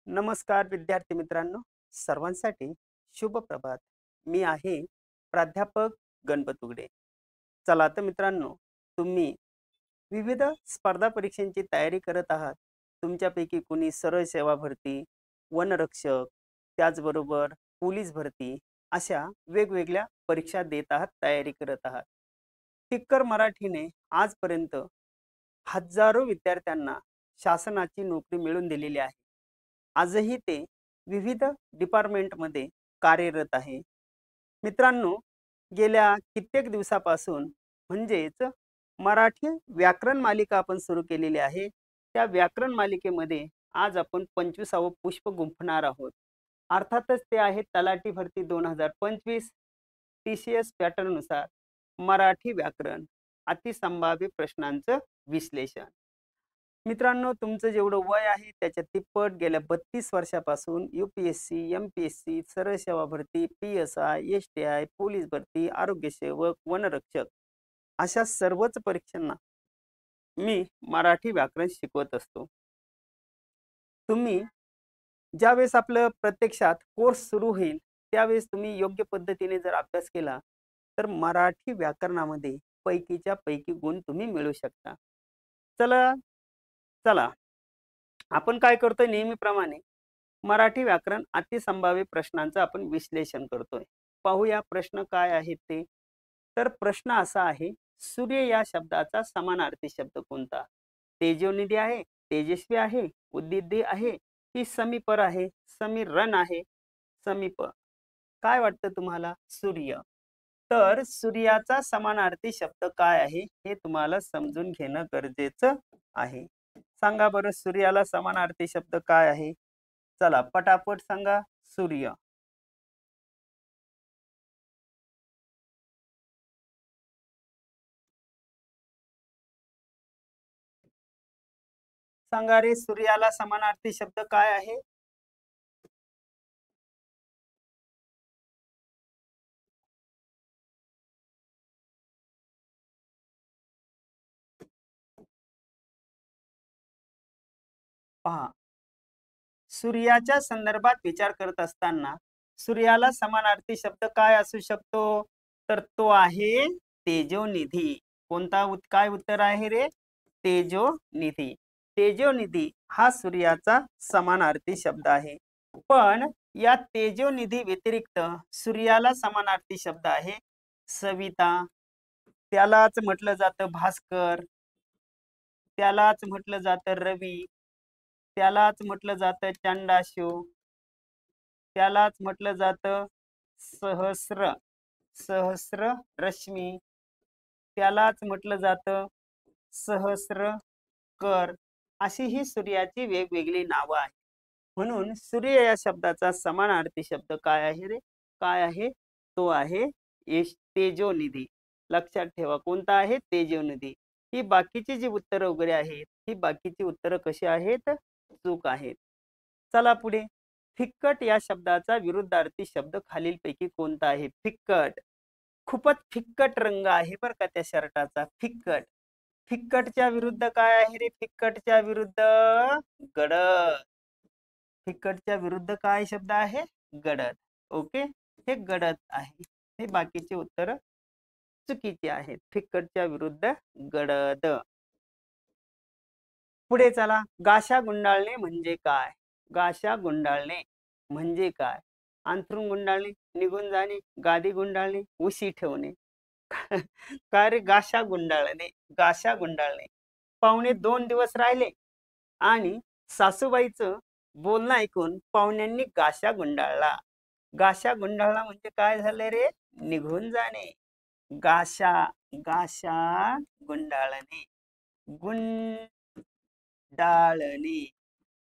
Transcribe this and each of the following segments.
नमस्कार विद्यार्थी मित्रांनो, सर्वांसाठी शुभ प्रभात. मी आहे प्राध्यापक गणपत उगडे. चला तर मित्रांनो, तुम्ही विविध स्पर्धा परीक्षांची तयारी करत आहात. तुमच्यापैकी कोणी सरळ सेवा भरती, वनरक्षक, त्याचबरोबर पोलीस भरती अशा वेगवेगळ्या परीक्षा देत आहात, तयारी करत आहात. टिक्कर मराठीने आजपर्यंत हजारो विद्यार्थ्यांना शासनाची नोकरी मिळवून दिलेली आहे. आजही ते विविध डिपार्टमेंटमध्ये कार्यरत आहे. मित्रांनो, गेल्या कित्येक दिवसापासून म्हणजेच मराठी व्याकरण मालिका आपण सुरू केलेली आहे. त्या व्याकरण मालिकेमध्ये आज आपण 25वं पुष्प गुंफणार आहोत. अर्थातच ते आहे तलाठी भरती 2025 TCS पॅटर्ननुसार मराठी व्याकरण अतिसंभाव्य प्रश्नांचं विश्लेषण. मित्रांनो, तुमचं जेवढं वय आहे त्याच्या तिप्पट गेल्या 32 वर्षापासून UPSC, MPSC, सरळ सेवा भरती, PSI, STI, पोलीस भरती, आरोग्य सेवक, वनरक्षक अशा सर्वच परीक्षांना मी मराठी व्याकरण शिकवत असतो. तुम्ही ज्यावेळेस आपलं प्रत्यक्षात कोर्स सुरू होईल, त्यावेळेस तुम्ही योग्य पद्धतीने जर अभ्यास केला, तर मराठी व्याकरणामध्ये पैकीच्या पैकी गुण तुम्ही मिळवू शकता. चला चला आपण काय करतोय नेहमीप्रमाणे मराठी व्याकरण अतिसंभाव्य प्रश्नांचं आपण विश्लेषण करतोय. पाहूया प्रश्न काय आहेत ते. तर प्रश्न असा आहे, सूर्य या शब्दाचा समानार्थी शब्द कोणता? तेजोनिधी आहे, तेजस्वी आहे, उद्दीप्ती आहे की समीपर आहे, समीरण आहे, समीप. काय वाटतं तुम्हाला? सूर्य. तर सूर्याचा समानार्थी शब्द काय आहे हे तुम्हाला समजून घेणं गरजेचं आहे. सांगा बरं, सूर्याला समानार्थी शब्द काय आहे? चला पटापट सांगा. सूर्य. सांगा रे, सूर्याला समानार्थी शब्द काय आहे? पहा, सूर्याच्या संदर्भात विचार करत असताना सूर्याला समानार्थी शब्द काय असू शकतो? तर तो आहे तेजोनिधी. कोणता काय उत्तर आहे रे? तेजोनिधी. तेजोनिधी हा सूर्याचा समानार्थी शब्द आहे. पण या तेजोनिधी व्यतिरिक्त सूर्याला समानार्थी शब्द आहे सविता. त्यालाच म्हटलं जातं भास्कर. त्यालाच म्हटलं जातं रवी. त्यालाच म्हटलं जातं चांडाशू. त्यालाच म्हटलं जातं सहस्र सहस्र रश्मी. त्यालाच म्हटलं जातं सहस्र कर. अशी ही सूर्याची वेगवेगळी नावं आहेत. म्हणून सूर्य या शब्दाचा समानार्थी शब्द काय आहे रे? काय आहे? तो आहे तेजोनिधी. लक्षात ठेवा, कोणता आहे? तेजोनिधी. ही बाकीची जी उत्तरं वगैरे आहेत, ही बाकीची उत्तरं कशी आहेत? चूक आहेत. चला पुढे. फिक्कट या शब्दाचा विरुद्धार्थी शब्द खालीलपैकी कोणता आहे? फिक्कट. खूपच फिक्कट रंग आहे बरं का त्या शर्टाचा. फिक्कट. फिक्कटच्या विरुद्ध काय आहे रे? फिक्कटच्या विरुद्ध गडद. फिक्कटच्या विरुद्ध काय शब्द आहे? गडद. ओके, हे गडद आहे. हे बाकीचे उत्तर चुकीचे आहेत. फिक्कटच्या विरुद्ध गडद. पुढे चला. गाशा गुंडाळणे म्हणजे काय? गाशा गुंडाळणे म्हणजे काय? अंथरूण गुंडाळणे, निघून जाणे, गादी गुंडाळणे, उशी ठेवणे. काय रे? गाशा गुंडाळणे. गाशा गुंडाळणे. पाहुणे 2 दिवस राहिले आणि सासूबाईचं बोलणं ऐकून पाहुण्यांनी गाशा गुंडाळला. गाशा गुंडाळला म्हणजे काय झालं रे? निघून जाणे. गाशा गाशा गुंडाळणे. गुंडाळणे.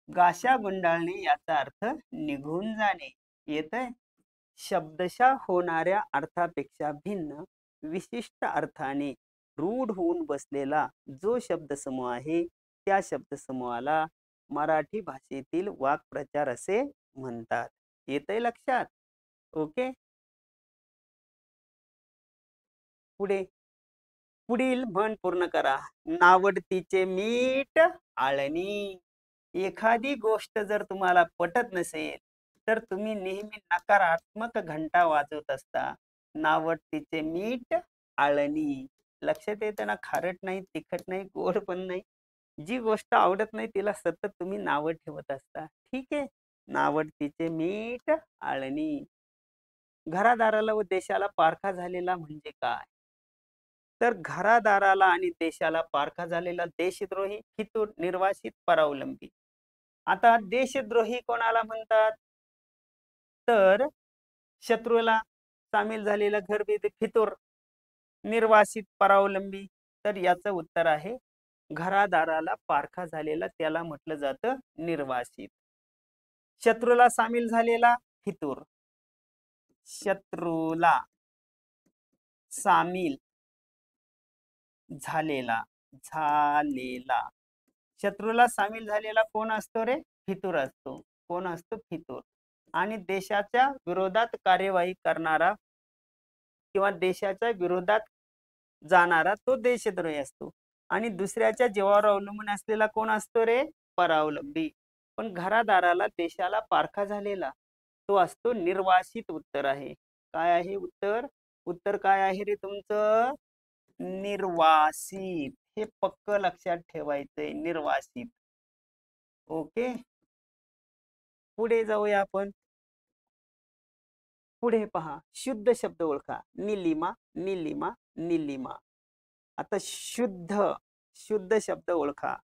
गाशा गुंडाळणे याचा अर्थ निघून जाणे. येतंय? शब्दशः होणाऱ्या अर्थापेक्षा भिन्न विशिष्ट अर्थाने रूढ होऊन बसलेला जो शब्दसमूह आहे, त्या शब्दसमूहाला मराठी भाषेतील वाक्प्रचार असे म्हणतात. येतंय लक्षात? ओके. पुढे. पुढील म्हण पूर्ण करा. नावडतीचे मीठ आळणी. एखादी गोष्ट जर तुम्हाला पटत नसेल तर तुम्ही नेहमी नकारात्मक घंटा वाजवत असता. नावट तिचे मीठ आळणी. लक्षात येतं ना, खारट नाही, तिखट नाही, गोड पण नाही. जी गोष्ट आवडत नाही तिला सतत तुम्ही नावं ठेवत असता. ठीक आहे. नावट तिचे मीठ आळणी. घरादाराला व देशाला पारखा झालेला म्हणजे काय? तर घरादाराला आणि देशाला पारखा झालेला देशद्रोही, फितूर, निर्वासित, परावलंबी. आता देशद्रोही कोणाला म्हणतात? तर शत्रूला सामील झालेला घरभेदी फितूर, निर्वासित, परावलंबी. तर याचं उत्तर आहे घरादाराला पारखा झालेला त्याला म्हटलं जातं निर्वासित. शत्रूला सामील झालेला फितूर. शत्रूला सामील झालेला झालेला शत्रूला सामील झालेला कोण असतो रे? फितूर असतो. कोण असतो? फितूर. आणि देशाच्या विरोधात कार्यवाही करणारा किंवा देशाच्या विरोधात जाणारा तो देशद्रोही असतो. आणि दुसऱ्याच्या जीवावर अवलंबून असलेला कोण असतो रे? परावलंबी. पण घरादाराला देशाला पारखा झालेला तो असतो निर्वासित. उत्तर आहे काय आहे उत्तर? उत्तर काय आहे रे तुमचं? निर्वासित. हे पक्क लक्षात ठेवायचंय, निर्वासित. ओके, पुढे जाऊया आपण. पुढे पहा, शुद्ध शब्द ओळखा. निलिमा, निलिमा, निलिमा. आता शुद्ध शुद्ध शब्द ओळखा.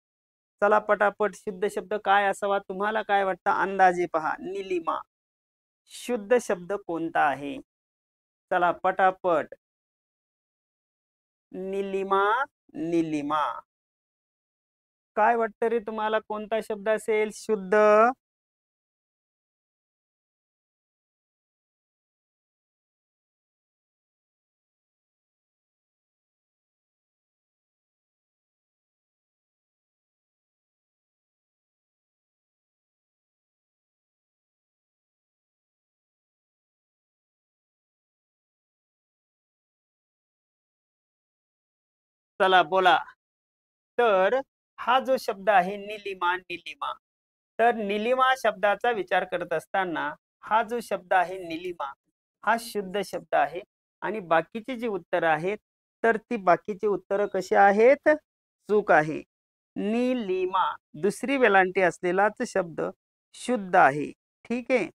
चला पटापट, शुद्ध शब्द काय असावा तुम्हाला काय वाटतं? अंदाजे पहा. निलिमा शुद्ध शब्द कोणता आहे? चला पटापट. निलिमा, निलिमा. काय वाटतं रे तुम्हाला, कोणता शब्द असेल शुद्ध? चला बोला. तर हा जो शब्द आहे निलिमा, निलिमा. तर निलिमा शब्दाचा विचार करत असताना हा जो शब्द आहे निलिमा हा शुद्ध शब्द आहे. आणि बाकीची जी उत्तरं आहेत तर ती बाकीची उत्तरं कशी आहेत? चूक आहे. निलिमा दुसरी वेलांटी असलेलाच शब्द शुद्ध आहे. ठीक आहे.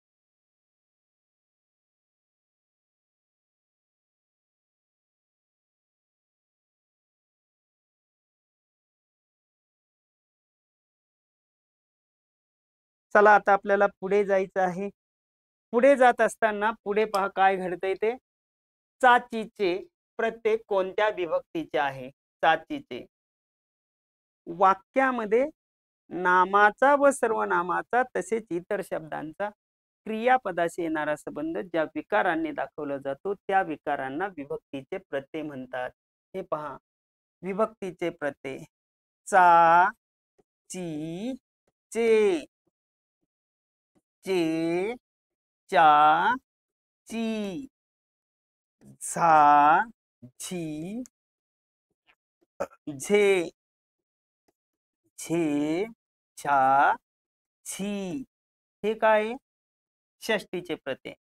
चला आता आपल्याला पुढे जायचं आहे. पुढे जात असताना पुढे पहा काय घडतंय ते. चाचीचे प्रत्येक कोणत्या विभक्तीचे आहे? चाचीचे वाक्यामध्ये नामाचा व सर्वनामाचा तसेच इतर शब्दांचा क्रियापदाशी येणारा संबंध ज्या विकारांनी दाखवला जातो त्या विकारांना विभक्तीचे प्रत्यय म्हणतात. हे पहा, विभक्तीचे प्रत्यय. चा, ची, चे, चे, चा, ची, झा, झी, झे, झे, छा, छी. हे काय? षष्टीचे प्रत्यय.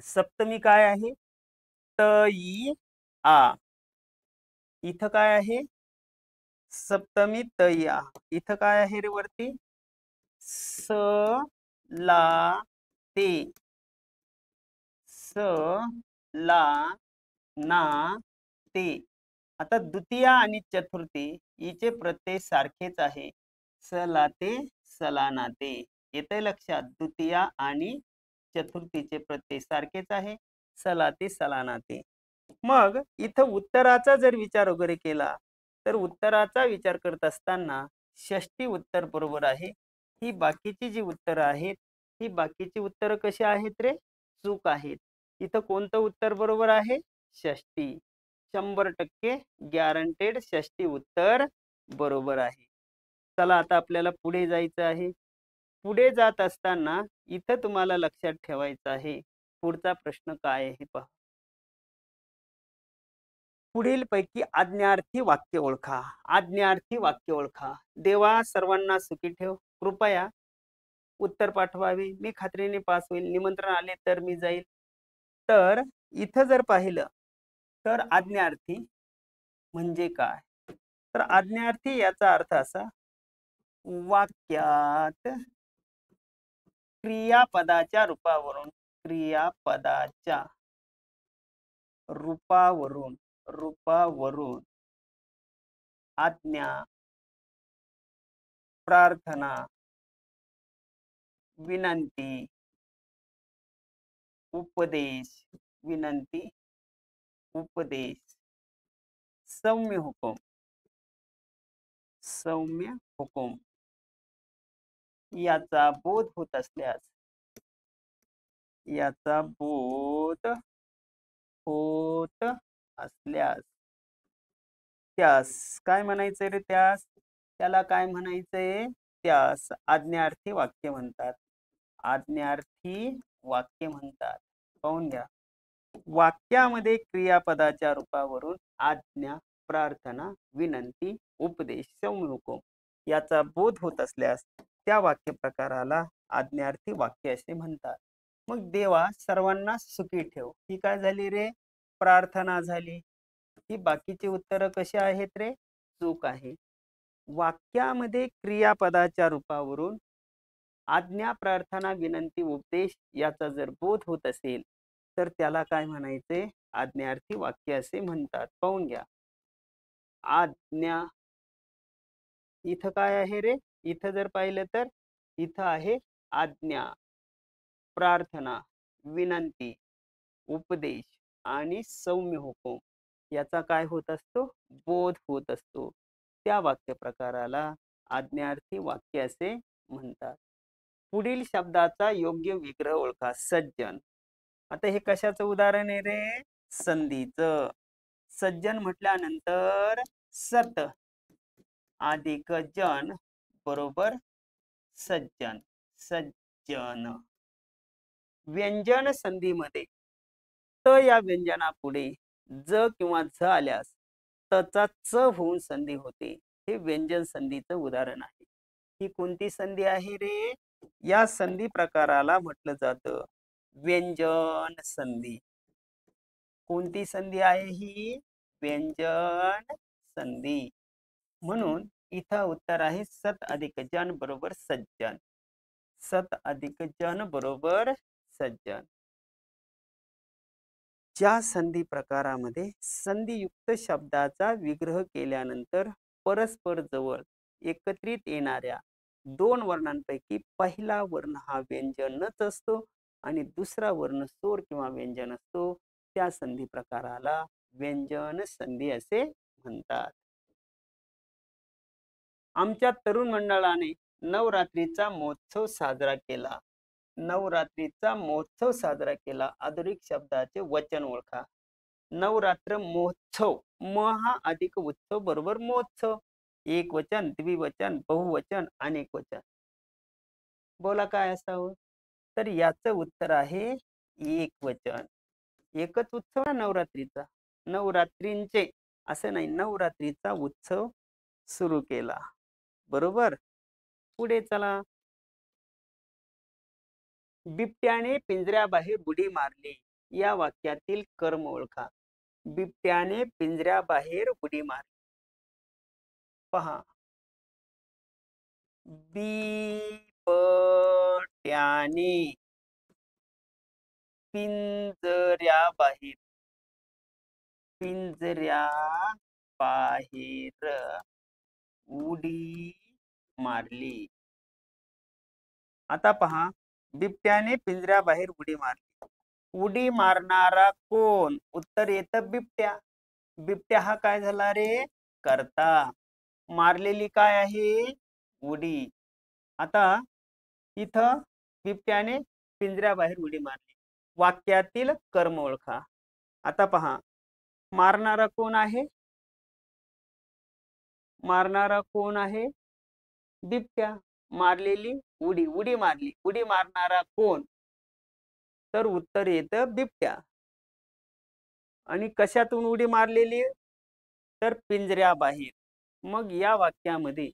सप्तमी काय आहे? त, ई, आ. इथं काय आहे? सप्तमी त, ई, आ. इथं काय आहे रे वरती? स, ला, ते. स, ला, ना, ते. आता द्वितीया आणि चतुर्थी हिचे प्रत्यय सारखेच आहे. सलाते, सलानाते. येते लक्षात? द्वितीया आणि चतुर्थीचे प्रत्यय सारखेच आहे. सलाते, सलानाते. मग इथं उत्तराचा जर विचार वगैरे केला तर उत्तराचा विचार करत असताना षष्टी उत्तर बरोबर आहे. ही बाकीची जी उत्तरं आहेत ही बाकीची उत्तरं कशी आहेत रे? चूक आहेत. इथं कोणतं उत्तर बरोबर आहे? षष्टी. 100% गॅरंटेड षष्टी उत्तर बरोबर आहे. चला आता आपल्याला पुढे जायचं आहे. पुढे जात असताना इथं तुम्हाला लक्षात ठेवायचं आहे पुढचा प्रश्न काय आहे पहा. पुढीलपैकी आज्ञार्थी वाक्य ओळखा. आज्ञार्थी वाक्य ओळखा. देवा सर्वांना सुखी ठेव. कृपया उत्तर पाठवावे. मी खात्रीने पास होईल. निमंत्रण आले तर मी जाईल. तर इथं जर पाहिलं तर आज्ञार्थी म्हणजे काय? तर आज्ञार्थी याचा अर्थ असा, वाक्यात क्रियापदाच्या रूपावरून आज्ञा, प्रार्थना, विनंती, उपदेश, सौम्य हुकुम याचा बोध होत असल्यास त्यास काय म्हणायचंय रे? त्याला काय म्हणायचंय? त्यास आज्ञार्थी वाक्य म्हणतात. पाहून घ्या. वाक्यामध्ये क्रियापदाच्या रूपावरून आज्ञा, प्रार्थना, विनंती, उपदेश, सौम्य हुकुम याचा बोध होत असल्यास त्या वाक्य प्रकाराला आज्ञार्थी वाक्य असे म्हणतात. मग देवा सर्वांना सुखी ठेव, ही काय झाली रे? प्रार्थना झाली. ही बाकीची उत्तरं कशी आहेत रे? चूक आहे. वाक्यामध्ये क्रियापदाच्या रूपावरून आज्ञा, प्रार्थना, विनंती, उपदेश याचा जर बोध होत असेल तर त्याला काय म्हणायचे? आज्ञार्थी वाक्य असे म्हणतात. पाहून घ्या. आज्ञा इथं काय आहे रे? इथं जर पाहिलं तर इथं आहे आज्ञा, प्रार्थना, विनंती, उपदेश आणि सौम्य हुकुम याचा काय होत असतो? बोध होत असतो. त्या वाक्य प्रकाराला आज्ञार्थी वाक्य असे म्हणतात. पुढील शब्दाचा योग्य विग्रह ओळखा. सज्जन. आता हे कशाचं उदाहरण आहे रे? संधीचं. सज्जन म्हटल्यानंतर सत अधिक जन बरोबर सज्जन. व्यंजन संधीमध्ये त या व्यंजनापुढे ज किंवा झ आल्यास तचा च होऊन संधी होते. हे व्यंजन संधीचं उदाहरण आहे. ही कोणती संधी आहे रे? या संधी प्रकाराला म्हटलं जातं व्यंजन संधी. कोणती संधी आहे ही? व्यंजन संधी. म्हणून इथं उत्तर आहे सत अधिक जन बरोबर सज्जन. ज्या संधी प्रकारामध्ये संधियुक्त शब्दाचा विग्रह केल्यानंतर परस्पर जवळ एकत्रित येणाऱ्या दोन वर्णांपैकी पहिला वर्ण हा व्यंजनच असतो आणि दुसरा वर्ण स्वर किंवा व्यंजन असतो, त्या संधी प्रकाराला व्यंजन संधी असे म्हणतात. आमच्या तरुण मंडळाने नवरात्रीचा महोत्सव साजरा केला. अधोरेखित शब्दाचे वचन ओळखा. नवरात्र महोत्सव. म हा अधिक उत्सव बरोबर महोत्सव. एक वचन, द्विवचन, बहुवचन, अनेक वचन. बोला काय असावं? तर याचं उत्तर आहे एक वचन. एकच उत्सव ना नवरात्रीचा. नवरात्रींचे असं नाही, नवरात्रीचा उत्सव सुरू केला. बरोबर. पुढे चला. बिबट्याने पिंजऱ्याबाहेर उडी मारली. या वाक्यातील कर्म ओळखा. बिबट्याने पिंजऱ्याबाहेर उडी मारली. पहा. बिबट्याने पिंजऱ्याबाहेर उडी मारली. आता पहा, बिबट्याने पिंजऱ्याबाहेर उडी मारली. उडी मारणारा कोण? उत्तर येतं बिबट्या. बिबट्या हा काय झाला रे? कर्ता. मारलेली काय आहे? उडी. आता इथं बिबट्याने पिंजऱ्याबाहेर उडी मारली. वाक्यातील कर्म ओळखा. आता पहा, मारणारा कोण आहे? बिबट्या. मारलेली उडी मारली. उडी मारणारा कोण? तर उत्तर येतं बिबट्या. आणि कशातून उडी मारलेली? तर पिंजऱ्याबाहेर. मग या वाक्यामध्ये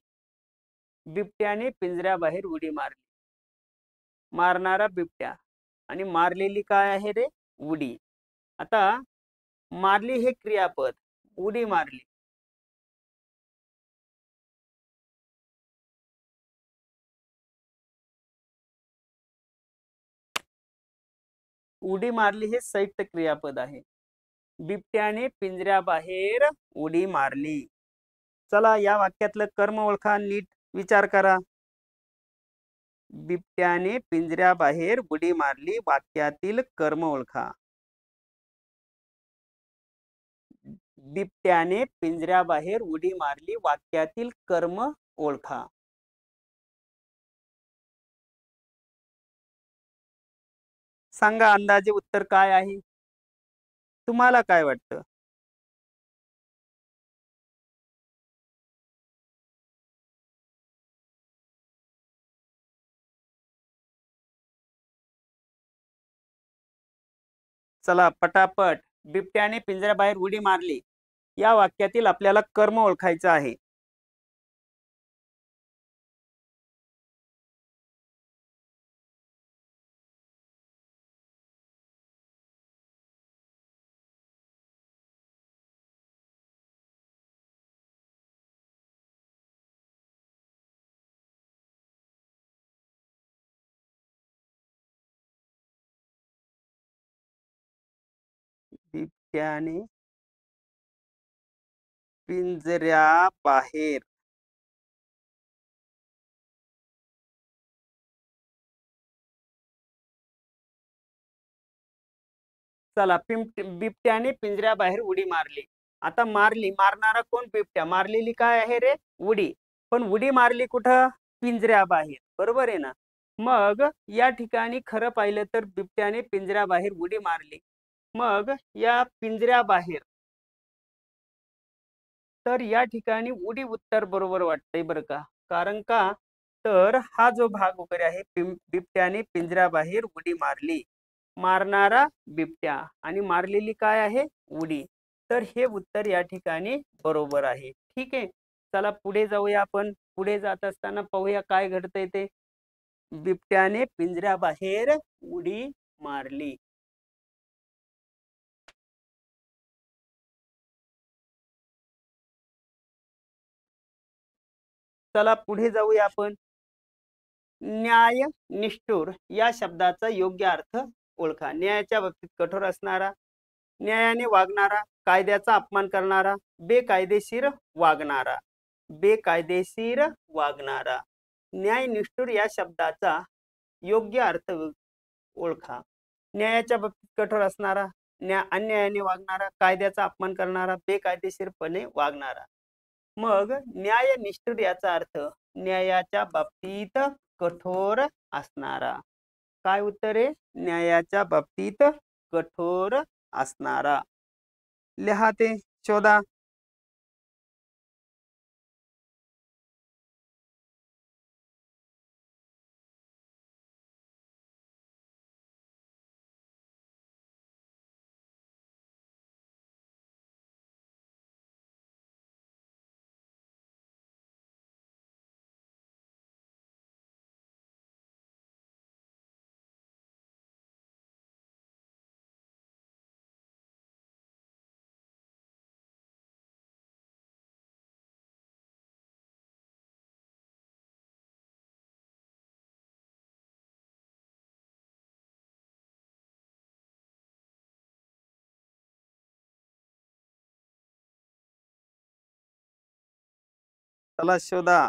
बिबट्याने पिंजऱ्याबाहेर उडी मारली. मारणारा बिबट्या आणि मारलेली काय आहे रे? उडी. आता मारली हे क्रियापद, उडी मारली. उडी मारली हे संयुक्त क्रियापद आहे. बिबट्याने पिंजऱ्याबाहेर उडी मारली. चला या वाक्यातलं कर्म ओळखा, नीट विचार करा. बिबट्याने पिंजऱ्याबाहेर उडी मारली, वाक्यातील कर्म ओळखा. बिबट्याने पिंजऱ्याबाहेर उडी मारली, वाक्यातील कर्म ओळखा. सांगा अंदाजे उत्तर काय आहे? तुम्हाला काय वाटतं? चला पटापट. बिबट्याने पिंजऱ्याबाहेर उडी मारली या वाक्यातील आपल्याला कर्म ओळखायचं आहे. बिबट्याने पिंजऱ्याबाहेर चला बिबट्याने पिंजऱ्याबाहेर उडी मारली. आता मारली, मारणारा कोण? बिबट्या. मारलेली काय आहे रे? उडी. पण उडी मारली कुठं? पिंजऱ्याबाहेर. बरोबर आहे ना? मग या ठिकाणी खरं पाहिलं तर बिबट्याने पिंजऱ्याबाहेर उडी मारली. मग या पिंजऱ्याबाहेर, तर या ठिकाणी उडी उत्तर बरोबर वाटतंय बरं का. कारण का, तर हा जो भाग वगैरे आहे, बिबट्याने पिंजऱ्याबाहेर उडी मारली. मारणारा बिबट्या आणि मारलेली काय आहे? उडी. तर हे उत्तर या ठिकाणी बरोबर आहे. ठीक आहे. चला पुढे जाऊया आपण. पुढे जात असताना पाहूया काय घडतंय ते. बिबट्याने पिंजऱ्याबाहेर उडी मारली. चला पुढे जाऊया आपण. न्याय निष्ठुर या शब्दाचा योग्य अर्थ ओळखा. न्यायाच्या बाबतीत कठोर असणारा, न्यायाने वागणारा, कायद्याचा अपमान करणारा, बेकायदेशीर वागणारा. बेकायदेशीर वागणारा. न्याय निष्ठुर या शब्दाचा योग्य अर्थ ओळखा. न्यायाच्या बाबतीत कठोर असणारा, अन्यायाने वागणारा, कायद्याचा अपमान करणारा, बेकायदेशीरपणे वागणारा. मग न्याय निष्ठुर याचा अर्थ न्यायाच्या बाबतीत कठोर असणारा. काय उत्तर आहे? न्यायाच्या बाबतीत कठोर असणारा. लिहा ते, शोधा. चला शोधा.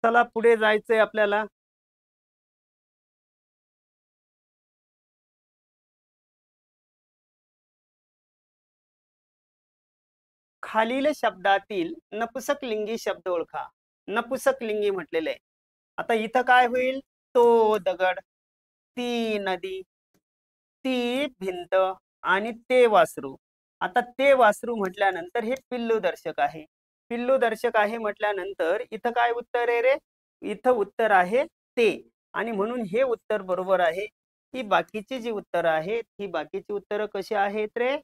चला पुढे जायचंय आपल्याला. खालील शब्दातील नपुसकलिंगी शब्द ओळखा. नपुसकलिंगी म्हटलेले. आता इथं काय होईल? तो दगड, ती नदी, ती भिंत आणि ते वासरू. आता ते वासरू म्हटल्यानंतर हे पिल्लू दर्शक आहे. पिल्लू दर्शक आहे म्हटल्यानंतर इथं काय उत्तर आहे रे? इथं उत्तर आहे ते. आणि म्हणून हे उत्तर बरोबर आहे. ही बाकीची जी उत्तरं आहेत, ही बाकीची उत्तरं कशी आहेत रे?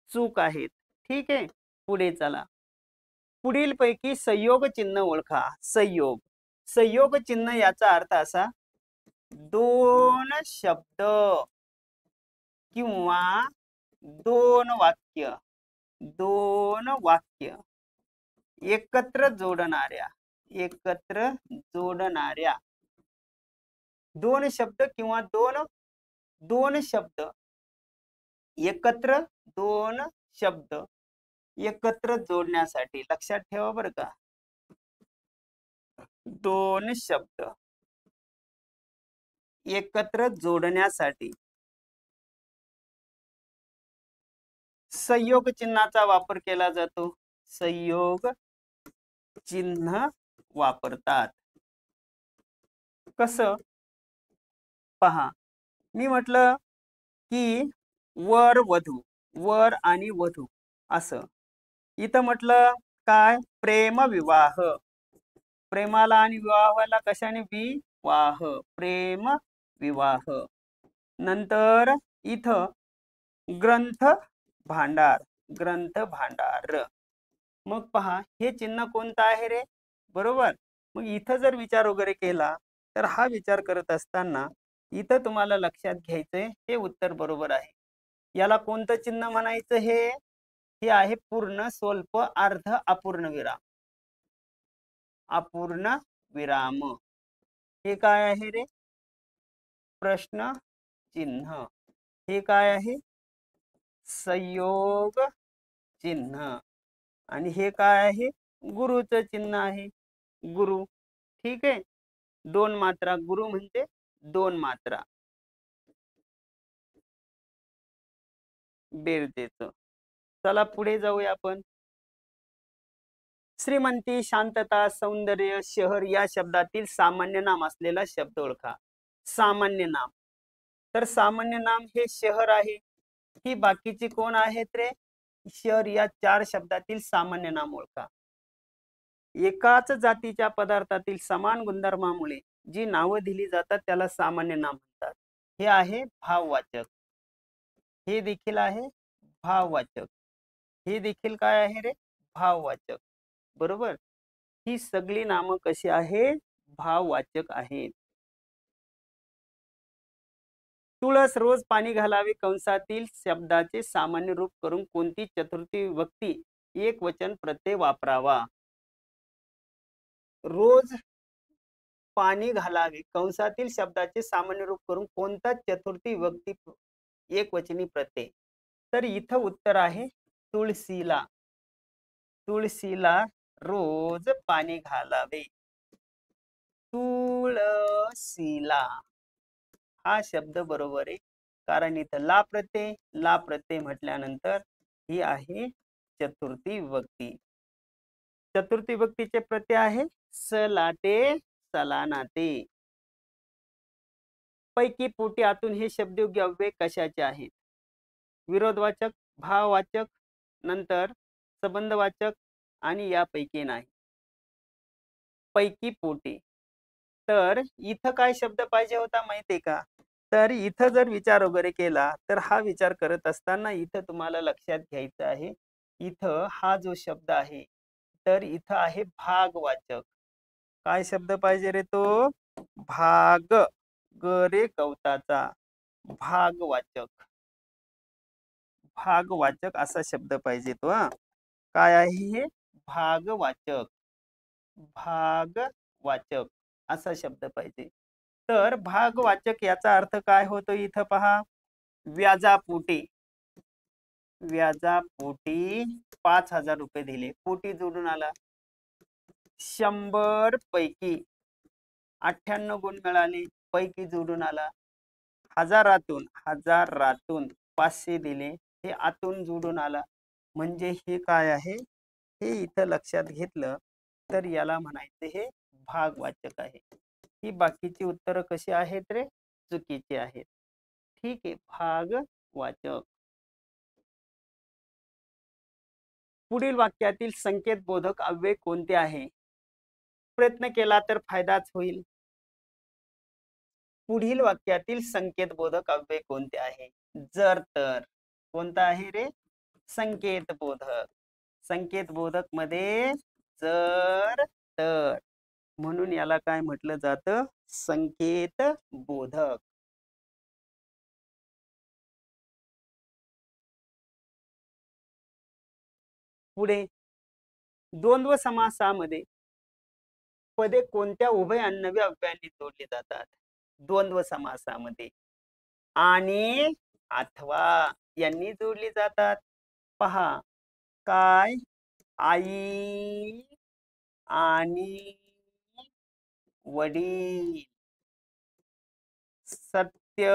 चूक आहेत. ठीक आहे, पुढे चला. पुढील पैकी संयोग चिन्ह ओळखा. संयोग. संयोग चिन्ह याचा अर्थ असा, दोन शब्द किंवा दोन वाक्य, दोन वाक्य एकत्र जोडणाऱ्या, एकत्र जोडणाऱ्या दोन शब्द किंवा दोन शब्द एकत्र, दोन शब्द एकत्र जोडण्यासाठी लक्षात ठेवा बरं का. दोन शब्द एकत्र जोडण्यासाठी संयोग चिन्हाचा वापर केला जातो. संयोग चिन्ह वापरतात. कसं पहा, मी म्हटलं की वर वधू, वर आणि वधू असं. इथं म्हटलं काय? प्रेम विवाह. प्रेमाला आणि विवाहाला कशाने? विवाह, प्रेम विवाह. नंतर इथं ग्रंथ भांडार, ग्रंथ भांडार. मग पहा, हे चिन्ह कोणतं आहे रे? बरोबर. मग इथं जर विचार वगैरे केला तर हा विचार करत असताना इथं तुम्हाला लक्षात घ्यायचंय हे उत्तर बरोबर आहे. याला कोणतं चिन्ह म्हणायचं? हे आहे पूर्ण, स्वल्प, अर्ध, अपूर्ण विराम. अपूर्ण विराम. हे काय आहे रे? प्रश्न चिन्ह. हे काय आहे? संयोग चिन्ह. आणि हे काय आहे? गुरुचं चिन्ह आहे. गुरु. ठीक आहे, दोन मात्रा. गुरु म्हणजे दोन मात्रा. बेरजेचं. चला पुढे जाऊया आपण. श्रीमंती, शांतता, सौंदर्य, शहर या शब्दातील सामान्य नाम असलेला शब्द ओळखा. सामान्य नाम. तर सामान्य नाम हे शहर आहे. ही बाकीची कोण आहेत रे? शहर या चार शब्दातील सामान्य नाम ओळखा. एकाच जातीच्या पदार्थातील समान गुणधर्मामुळे जी नावं दिली जातात त्याला सामान्य नाम म्हणतात. हे आहे भाववाचक. हे देखील आहे भाववाचक. हे देखील काय आहे रे? भाववाचक. बरोबर. ही सगळी नामं कशी आहेत? भाववाचक आहेत. तुळस रोज पाणी घालावे कंसातील शब्दाचे सामान्य रूप करून कोणती चतुर्थी विभक्ती एक वचन प्रत्यय वापरावा? रोज पाणी घालावे कंसातील शब्दाचे सामान्य रूप करून कोणता चतुर्थी विभक्ती एक वचनी प्रत्यय? तर इथं उत्तर आहे तुळशीला. तुळशीला रोज पाणी घालावे. तुळशीला हा शब्द बरोबर आहे. कारण इथं ला प्रत्यय म्हटल्यानंतर ही आहे चतुर्थी विभक्ती. चतुर्थी विभक्तीचे प्रत्यय आहे सलाटे, सलानाते. पैकी पोटी आतून हे शब्दयोग्य अव्यय कशाचे आहेत? विरोधवाचक, भाववाचक, नंतर संबंधवाचक आणि यापैकी नाही. पैकी पोटी. तर इथं काय शब्द पाहिजे होता माहितीये का? तर इथं जर विचार वगैरे केला तर हा विचार करत असताना इथं तुम्हाला लक्षात घ्यायचं आहे, इथं हा जो शब्द आहे तर इथं आहे भागवाचक. काय शब्द पाहिजे रे? तो भाग. ग रे गवताचा. भागवाचक. भागवाचक असा शब्द पाहिजे तो. काय आहे हे? भागवाचक. भागवाचक असा शब्द पाहिजे. तर भागवाचक याचा अर्थ काय होतो? इथं पहा, व्याजापोटी. व्याजापोटी 5,000 रुपये दिले. पोटी जोडून आला. 100 पैकी 98 गुण मिळाले. पैकी जोडून आला. हजारातून 500 दिले. हे आतून जोडून आला. म्हणजे हे काय आहे? हे इथं लक्षात घेतलं तर याला म्हणायचं हे भागवाचक आहे. ही बाकीची उत्तरं कशी आहेत रे? चुकीची आहेत. ठीक आहे. भागवाचक. पुढील वाक्यातील संकेतबोधक अव्यय कोणते आहे? प्रयत्न केला तर फायदाच होईल. पुढील वाक्यातील संकेतबोधक अव्यय कोणते आहे? जर तर. कोणता आहे रे? संकेतबोधक. संकेतबोधक मध्ये जर तर, म्हणून याला काय म्हटलं जातं? संकेतबोधक. पुढे द्वंद्व समासामध्ये पदे कोणत्या उभय आणि नव्या अव्ययांनी जोडली जातात? द्वंद्व समासामध्ये आणि अथवा यांनी जोडली जातात. पहा, काय? आई आणि वडील. सत्य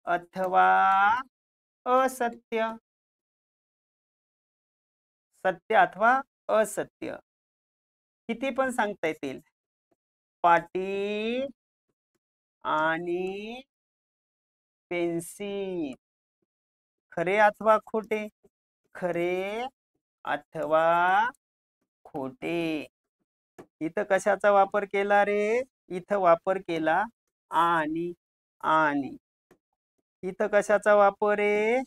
अथवा असत्य. सत्य अथवा असत्य किती पण सांगता येतील. पाटी आणि पेन्सिल. खरे अथवा खोटे? खरे अथवा खोटे. इथं कशाचा वापर केला रे? इथं वापर केला आणि. इथं कशाचा वापर रे?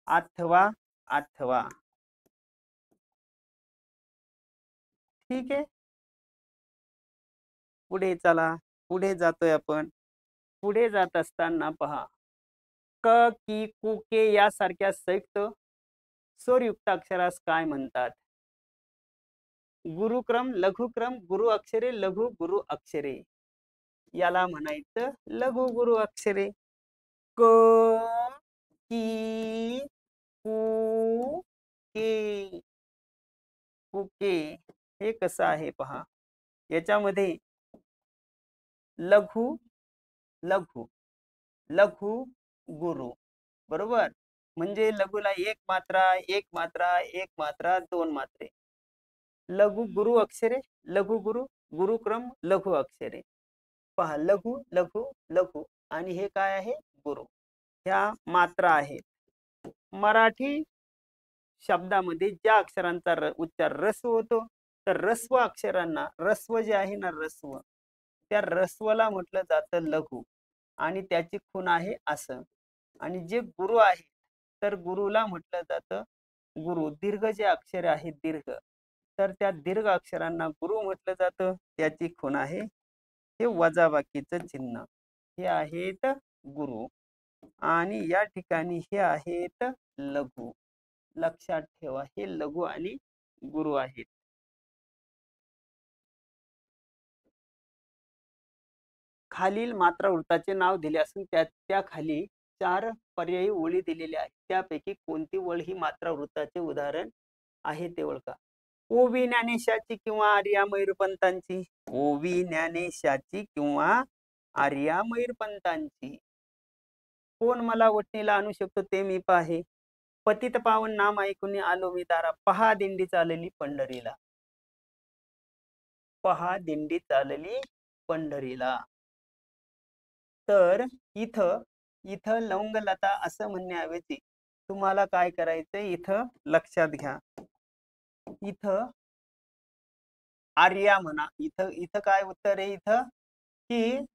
अथवा. ठीक आहे. पुढे चला. पुढे जातोय आपण. पुढे जात असताना पहा, क, की, कु, के यासारख्या संयुक्त स्वरयुक्त अक्षरास काय म्हणतात? गुरुक्रम, लघुक्रम, गुरु अक्षरे, लघु गुरु अक्षरे. याला म्हणायचं लघु गुरु अक्षरे. क, की, कु, के. कुके. हे कसं आहे पहा. याच्यामध्ये लघु लघु लघु गुरु. बरोबर. म्हणजे लघुला एक मात्रा, दोन मात्रे. लघु गुरु अक्षरे, लघु गुरु, गुरुक्रम, लघु अक्षरे. पहा, लघु लघु लघु आणि हे काय आहे? गुरु. ह्या मात्रा आहेत. मराठी शब्दामध्ये ज्या अक्षरांचा उच्चार रस्व होतो, तर रस्व अक्षरांना, रस्व जे आहे ना, रस्व, त्या रस्वला म्हटलं जातं लघु आणि त्याची खूण आहे असं. आणि जे गुरु आहे, तर गुरुला म्हटलं जातं गुरु. दीर्घ जे अक्षर आहे दीर्घ, तर त्या दीर्घ अक्षरांना गुरु म्हटलं जातं. त्याची खूण आहे हे वजाबाकीचं चिन्ह. हे आहेत गुरु आणि या ठिकाणी हे आहेत लघु. लक्षात ठेवा, हे लघु आणि गुरु आहेत. खालील मात्रा वृत्ताचे नाव दिले असून त्या खाली 4 पर्यायी ओळी दिलेल्या आहेत. त्यापैकी कोणती ओळ ही मात्रा वृत्ताचे उदाहरण आहे ते ओळखा. ओवी ज्ञानेशाची किंवा आर्या मयूरपंतांची. ओवी ज्ञानेशाची किंवा आर्या मयूरपंतांची. कोण मला वटणीला आणू शकतो ते मी पाहे. पतित पावन नाम ऐकून आलो मी दारा. पहा दिंडी चालली पंढरीला. पहा दिंडी चालली पंढरीला. तर इथं लवंगलता असं म्हणण्याऐवजी तुम्हाला काय करायचंय? इथं लक्षात घ्या. इथं आर्या म्हणा. इथं काय उत्तर आहे? इथं की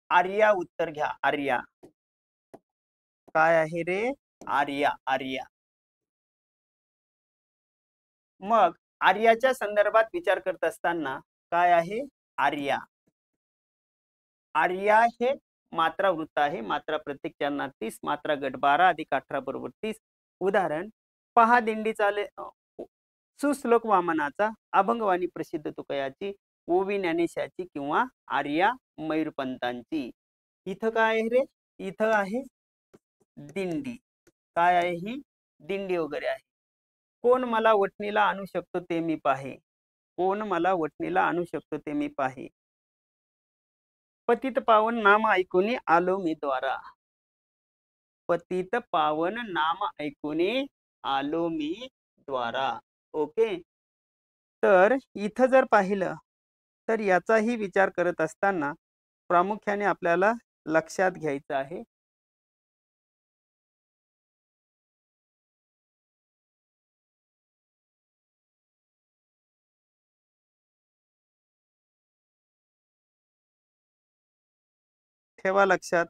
आर्या उत्तर घ्या. आर्या काय आहे रे? आर्या. मग आर्याच्या संदर्भात विचार करत असताना काय आहे? आर्या हे मात्रा वृत्त आहे. मात्रा प्रत्येक चरणात 30, मात्रा गट 12 अधिक 18 बरोबर 30. उदाहरण, पहा दिंडी चाले. सुश्लोक वामनाचा, अभंगवाणी प्रसिद्ध तुकयाची, ओवी ज्ञानेशाची किंवा आर्या मयूरपंतांची. इथं काय आहे रे? इथं आहे दिंडी. काय आहे ही? दिंडी वगैरे आहे. कोण मला वटणीला आणू शकतो ते मी पाहे. कोण मला वटणीला आणू शकतो ते मी पाहे. पतित पावन नाम ऐकून आलो मी द्वारा. पतित पावन नाम ऐकून आलो मी द्वारा. ओके. तर इथं जर पाहिलं तर याचाही विचार करत असताना प्रामुख्याने आपल्याला लक्षात घ्यायचं आहे ठेवा लक्षात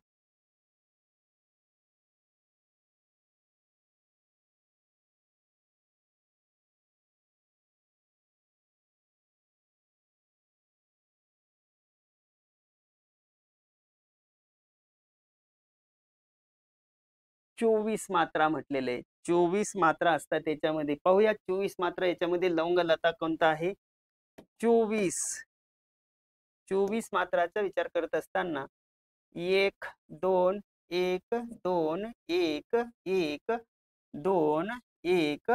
24 मात्रा म्हटलेले 24 मात्रा असतात त्याच्यामध्ये पाहूया 24 मात्रा याच्यामध्ये लवंग लता कोणता आहे 24 24 मात्राचा विचार करत असताना 1 2 1 2 1 1 2 1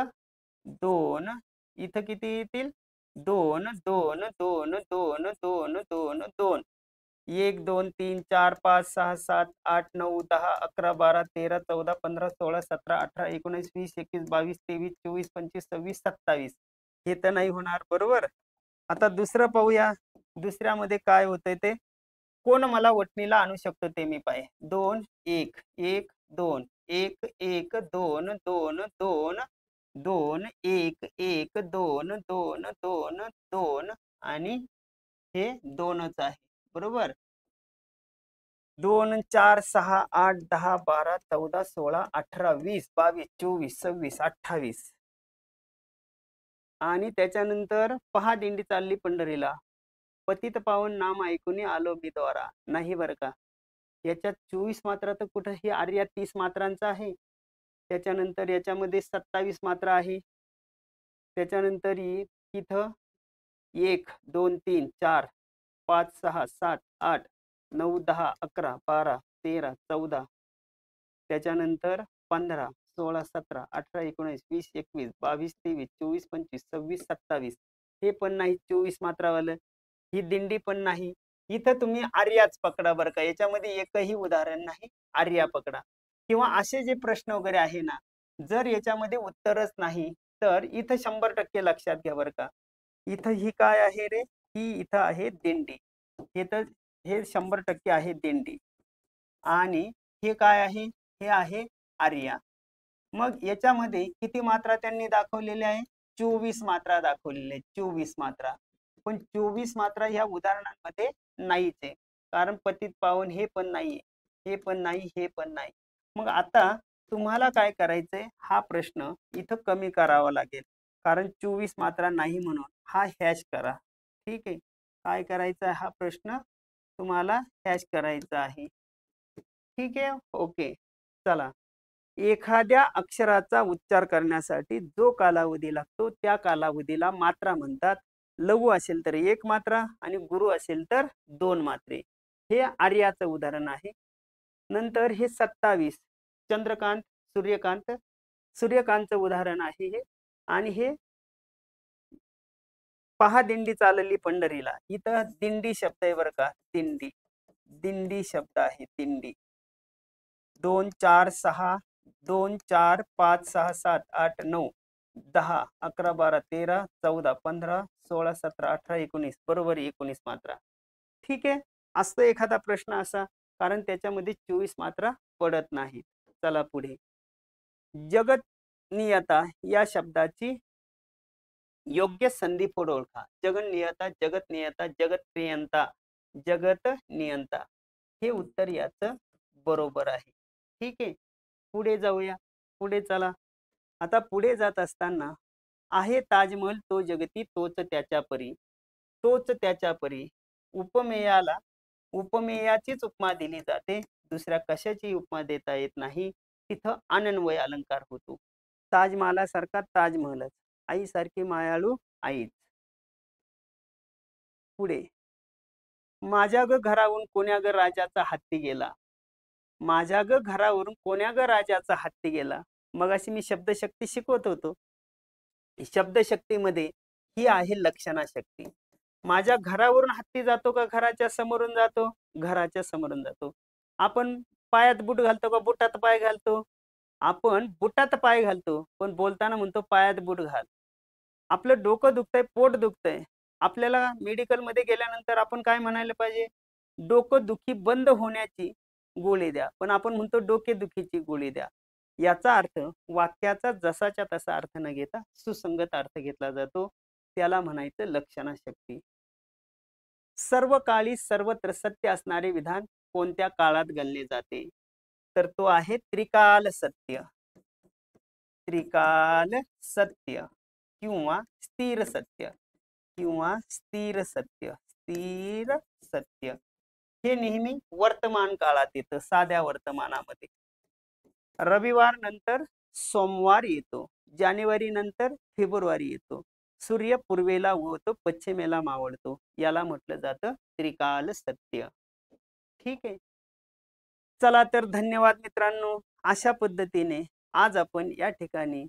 2 इथं किती येतील 2 2 2 2 2 2 2 1 2 3 4 5 6 7 8 9 10 11 12 13 14 15 16 17 18 19 20 21 22 23 24 25 26 27 हे तर नाही होणार बरोबर आता दुसरं पाहूया दुसऱ्यामध्ये काय होतंय ते कोण मला वटणीला आणू शकतो ते मी पाहे 2 1 1 2 1 1 2 2 2 2 1 1 2 2 2 2 आणि हे 2च आहे बरोबर 2 4 6 8 10 12 14 16 18 20 22 24 26 28 आणि त्याच्यानंतर पहा दिंडी चालली पंढरीला पतित पावन नाम ऐकून आलो मी द्वारा नाही बरं का याच्यात 24 मात्रा तर कुठं ही आर्या 30 मात्रांचा आहे त्याच्यानंतर याच्यामध्ये 27 मात्रा आहे त्याच्यानंतर इथं 1 2 3 4 5 6 7 8 9 10 11 12 13 14 त्याच्यानंतर 15 16 17 18 19 20 21 22 23 24 25 26 27 हे पण नाही 24 मात्रावालं ही दिंडी पण नाही इथं तुम्ही आर्याच पकडा बरं का याच्यामध्ये एकही उदाहरण नाही आर्या पकडा किंवा असे जे प्रश्न वगैरे आहे ना जर याच्यामध्ये उत्तरच नाही तर इथं 100% लक्षात घ्या बरं का इथं ही काय आहे रे ही इथं आहे दिंडी हे तर हे 100% आहे दिंडी आणि हे काय आहे हे आहे आर्या मग याच्यामध्ये किती मात्रा त्यांनी दाखवलेल्या आहे 24 मात्रा दाखवलेल्या 24 मात्रा पण 24 मात्रा ह्या उदाहरणांमध्ये नाहीच आहे कारण पतित पावन हे पण नाहीये हे पण नाही हे पण नाही मग आता तुम्हाला काय करायचंय हा प्रश्न इथं कमी करावा लागेल कारण 24 मात्रा नाही म्हणून हा हॅश करा ठीक आहे काय करायचा हा प्रश्न तुम्हाला हॅश करायचा आहे ठीक आहे ओके चला एखाद्या अक्षराचा उच्चार करण्यासाठी जो कालावधी लागतो त्या कालावधीला मात्रा म्हणतात लघु असेल तर 1 मात्रा आणि गुरु असेल तर 2 मात्रे हे आर्याचं उदाहरण आहे नंतर हे 27 चंद्रकांत सूर्यकांत सूर्यकांतचं उदाहरण आहे हे आणि हे पहा दिंडी चालली पंढरीला इथं दिंडी शब्द आहे बरं का दिंडी दिंडी शब्द आहे दिंडी 2 4 6 2 4 5 6 7 8 9 10 11 12 13 14 15 16 17 18 19 बरोबर 19 मात्रा ठीक आहे असतो एखादा प्रश्न असा कारण त्याच्यामध्ये 24 मात्रा पडत नाहीत चला पुढे जगत नियता या शब्दाची योग्य संधी फोड ओळखा जगत नियता जगत नियता जगत नियंता जगत नियंता हे उत्तर याचं बरोबर आहे ठीक आहे पुढे जाऊया पुढे चला आता पुढे जात असताना आहे ताजमहल तो जगती तोच त्याच्या परी तोच त्याच्या परी उपमेयाला उपमेयाचीच उपमा दिली जाते दुसऱ्या कशाची उपमा देता येत नाही तिथं अनन्वय अलंकार होतो ताजमहालासारखा ताजमहलच आईसारखी मायाळू आईच पुढे माझ्या ग घरावरून कोण्या ग राजाचा हत्ती गेला माझ्या ग घरावरून कोण्या ग राजाचा हत्ती गेला मग अशी मी शब्दशक्ती शिकवत होतो शब्दशक्तीमध्ये ही आहे लक्षणा शक्ती माझ्या घरावरून हत्ती जातो का घराच्या समोरून जातो घराच्या समोरून जातो आपण पायात बूट घालतो का बुटात पाय घालतो आपण बुटात पाय घालतो पण बोलताना म्हणतो पायात बूट घाल आपलं डोकं दुखतंय पोट दुखतंय आपल्याला मेडिकलमध्ये गेल्यानंतर आपण काय म्हणायला पाहिजे? डोकंदुखी बंद होण्याची गोळी द्या. पण आपण म्हणतो डोकेदुखीची गोळी द्या. याचा अर्थ वाक्याचा जसाच्या तसा अर्थ न घेता सुसंगत अर्थ घेतला जातो. त्याला म्हणायचं लक्षणाशक्ती. सर्व काळी सर्वत्र सत्य असणारे विधान कोणत्या काळात गणले जाते? तर तो आहे त्रिकाल सत्य. त्रिकाल सत्य किंवा स्थिर सत्य किंवा स्थिर सत्य. स्थिर सत्य हे नेहमी वर्तमान काळात येतं, साध्या वर्तमानामध्ये. रविवार नंतर सोमवार येतो, जानेवारी नंतर फेब्रुवारी येतो, सूर्य पूर्वेला उगवतो, पश्चिमेला मावळतो. याला म्हटलं जातं त्रिकाल सत्य. ठीक आहे. चला तर धन्यवाद मित्रांनो. अशा पद्धतीने आज आपण या ठिकाणी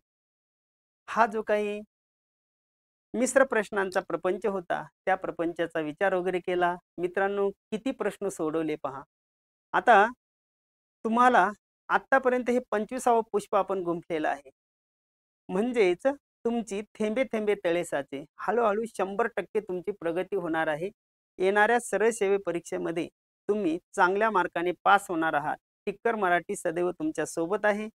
हा जो काही मिश्र प्रश्नांचा प्रपंच होता, त्या प्रपंचाचा विचार वगैरे केला. मित्रांनो, किती प्रश्न सोडवले पहा. आता तुम्हाला आतापर्यंत हे 25वा पुष्प आपण गुंफलेलं आहे. म्हणजेच तुमची थेंबे थेंबे तळे साचे. हळूहळू 100% तुमची प्रगती होणार आहे. येणाऱ्या सरळ सेवे परीक्षेमध्ये तुम्ही चांगल्या मार्काने पास होणार आहात. टिक्कर मराठी सदैव तुमच्या सोबत आहे.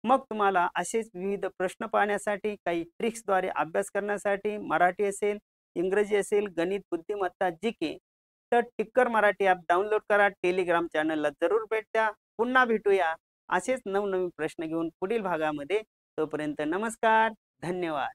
मग तुम्हाला असेच विविध प्रश्न पाहण्यासाठी, काही ट्रिक्सद्वारे अभ्यास करण्यासाठी, मराठी असेल, इंग्रजी असेल, गणित, बुद्धिमत्ता, जीके, तर टिक्कर मराठी ॲप डाउनलोड करा. टेलिग्राम चॅनलला जरूर भेट द्या. पुन्हा भेटूया असेच नवनवीन प्रश्न घेऊन पुढील भागामध्ये. तोपर्यंत नमस्कार, धन्यवाद.